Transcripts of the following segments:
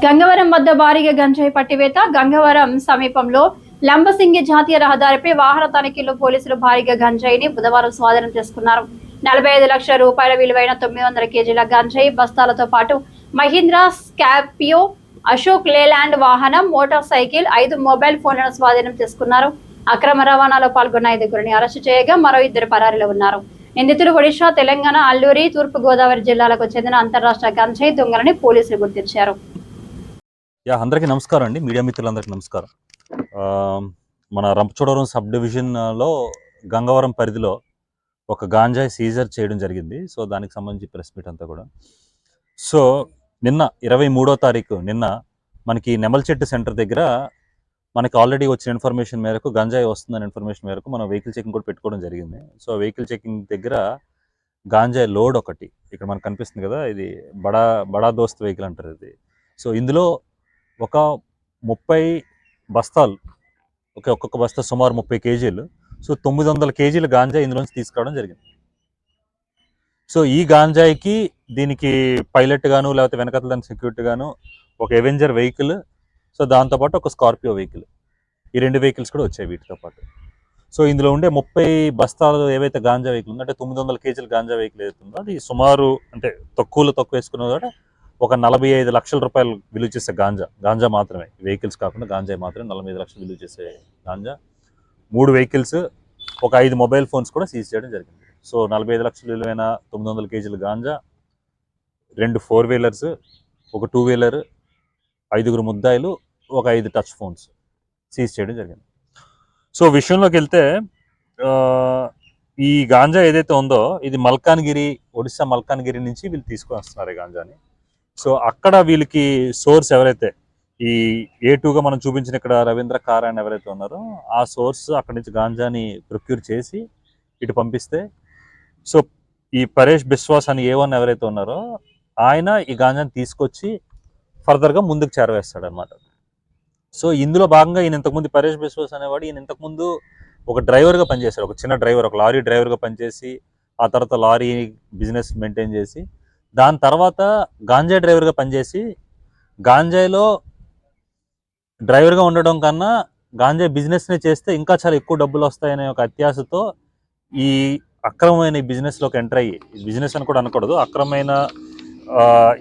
గంగవరం వద్ద భారీగా గంజాయి పట్టివేత. గంగవరం సమీపంలో లంబసింగి జాతీయ రహదారిపై వాహన తనిఖీల్లో పోలీసులు భారీగా గంజాయిని బుధవారం స్వాధీనం చేసుకున్నారు. 45 లక్షల రూపాయల విలువైన 900 కేజీల గంజాయి బస్తాలతో పాటు మహీంద్రా స్కార్పియో, అశోక్ లేలాండ్ వాహనం, మోటార్ సైకిల్, 5 మొబైల్ ఫోన్లను స్వాధీనం చేసుకున్నారు. అక్రమ రవాణాలో పాల్గొన్న 5గురిని అరెస్టు చేయగా మరో 2 పరారీలో ఉన్నారు. నిందితులు ఒడిశా, తెలంగాణ, అల్లూరి, తూర్పు గోదావరి జిల్లాలకు చెందిన అంతర్రాష్ట్ర గంజాయి దొంగలని పోలీసులు గుర్తించారు. అందరికీ నమస్కారం అండి. మీడియా మిత్రులందరికీ నమస్కారం. మన రంపచోడవరం సబ్ డివిజన్లో గంగవరం పరిధిలో ఒక గాంజాయి సీజర్ చేయడం జరిగింది. సో దానికి సంబంధించి ప్రెస్ మీట్ అంతా కూడా. సో నిన్న 23వ తారీఖు నిన్న మనకి నెమల్చెట్టు సెంటర్ దగ్గర మనకి ఆల్రెడీ వచ్చిన ఇన్ఫర్మేషన్ మేరకు గంజాయి వస్తుందనే ఇన్ఫర్మేషన్ మేరకు మనం వెహికల్ చెకింగ్ కూడా పెట్టుకోవడం జరిగింది. సో వెహికల్ చెకింగ్ దగ్గర గాంజాయి లోడ్ ఒకటి ఇక్కడ మనకు కనిపిస్తుంది కదా, ఇది బడా దోస్త్ వెహికల్ అంటారు ఇది. సో ఇందులో ఒక 30 బస్తాలు, ఒక్కొక్క బస్తా సుమారు 30 కేజీలు. సో 900 కేజీల గాంజాయి ఇందులోంచి తీసుకురావడం జరిగింది. సో ఈ గాంజాయికి దీనికి పైలట్ గాను లేకపోతే వెనకతల దాని సెక్యూరిటీ గాను ఒక ఎవెంజర్ వెహికల్, సో దాంతోపాటు ఒక స్కార్పియో వెహికల్, ఈ 2 వెహికల్స్ కూడా వచ్చాయి వీటితో పాటు. సో ఇందులో ఉండే 30 బస్తాలు ఏవైతే గాంజా వెహికల్ ఉందో, అంటే 900 కేజీల గాంజా వెహికల్ ఏదైతే ఉందో అది సుమారు, అంటే తక్కువ వేసుకున్న కూడా ఒక 45 లక్షల రూపాయలు విలువ చేసే గాంజా మాత్రమే, వెహికల్స్ కాకుండా గాంజా మాత్రమే 45 లక్షలు విలువ చేసే గాంజా. 3 వెహికల్స్, ఒక 5 మొబైల్ ఫోన్స్ కూడా సీజ్ చేయడం జరిగింది. సో 45 లక్షల విలువైన 900 కేజీల గాంజా, 2 4 వీలర్స్, ఒక 2 వీలర్, 5 ముద్దాయిలు, ఒక 5 టచ్ ఫోన్స్ సీజ్ చేయడం జరిగింది. సో విషయంలోకి వెళ్తే ఈ గాంజా ఏదైతే ఉందో ఇది మల్కాన్గిరి, ఒడిశా మల్కాన్గిరి నుంచి వీళ్ళు తీసుకొని వస్తున్నారు ఈ గాంజాని. సో అక్కడ వీళ్ళకి సోర్స్ ఎవరైతే ఈ A2గా మనం చూపించిన ఇక్కడ రవీంద్ర కార్ అని ఎవరైతే ఉన్నారో ఆ సోర్స్ అక్కడి నుంచి గాంజాని ప్రొక్యూర్ చేసి ఇటు పంపిస్తే, సో ఈ పరేష్ బిశ్వాస్ అని A1 ఎవరైతే ఉన్నారో ఆయన ఈ గాంజాని తీసుకొచ్చి ఫర్దర్గా ముందుకు చేరవేస్తాడు అనమాట. సో ఇందులో భాగంగా ఈయన ఇంతకుముందు పరేష్ బిశ్వాస్ అనేవాడు, ఈయన ఇంతకుముందు ఒక డ్రైవర్గా పనిచేశాడు, ఒక చిన్న డ్రైవర్, ఒక లారీ డ్రైవర్గా పనిచేసి ఆ తర్వాత లారీ బిజినెస్ మెయింటైన్ చేసి దాని తర్వాత గాంజాయి డ్రైవర్గా పనిచేసి గాంజాయిలో డ్రైవర్గా ఉండడం కన్నా గాంజాయి బిజినెస్నే చేస్తే ఇంకా చాలా ఎక్కువ డబ్బులు వస్తాయనే ఒక అత్యాశతో ఈ అక్రమమైన ఈ బిజినెస్లోకి ఎంటర్ అయ్యి, బిజినెస్ అని కూడా అనకూడదు, అక్రమమైన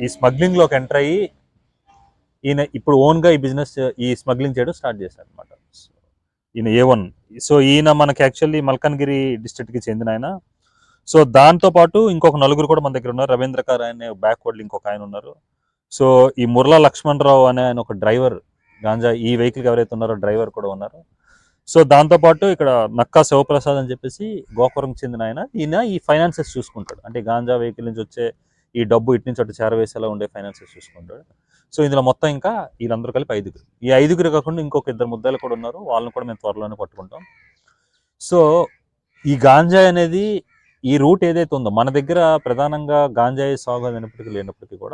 ఈ స్మగ్లింగ్లోకి ఎంటర్ అయ్యి ఈయన ఇప్పుడు ఓన్గా ఈ బిజినెస్, ఈ స్మగ్లింగ్ చేయడం స్టార్ట్ చేశాడు అనమాట. ఈయన A1. సో ఈయన మనకి యాక్చువల్లీ మల్కాన్గిరి డిస్ట్రిక్ట్కి చెందిన ఆయన. సో దాంతోపాటు ఇంకొక 4 కూడా మన దగ్గర ఉన్నారు. రవీంద్ర కార్ అనే బ్యాక్వర్డ్ ఇంకొక ఆయన ఉన్నారు. సో ఈ మురళా లక్ష్మణరావు అనే ఆయన ఒక డ్రైవర్, గాంజా ఈ వెహికల్కి ఎవరైతే ఉన్నారో డ్రైవర్ కూడా ఉన్నారు. సో దాంతోపాటు ఇక్కడ నక్కా శివప్రసాద్ అని చెప్పేసి గోకవరంకి చెందిన ఆయన, ఈయన ఈ ఫైనాన్సెస్ చూసుకుంటాడు, అంటే గాంజా వెహికల్ నుంచి వచ్చే ఈ డబ్బు ఇటు నుంచి అటు చేరవేసేలా ఉండే ఫైనాన్సెస్ చూసుకుంటాడు. సో ఇందులో మొత్తం ఇంకా వీళ్ళందరూ కలిపి 5. ఈ 5 కాకుండా ఇంకొక 2 ముద్దాయిలు కూడా ఉన్నారు, వాళ్ళని కూడా మేము త్వరలోనే పట్టుకుంటాం. సో ఈ గాంజాయి అనేది ఈ రూట్ ఏదైతే ఉందో మన దగ్గర ప్రధానంగా గాంజాయి సాగు అయినప్పటికీ లేనప్పటికీ కూడా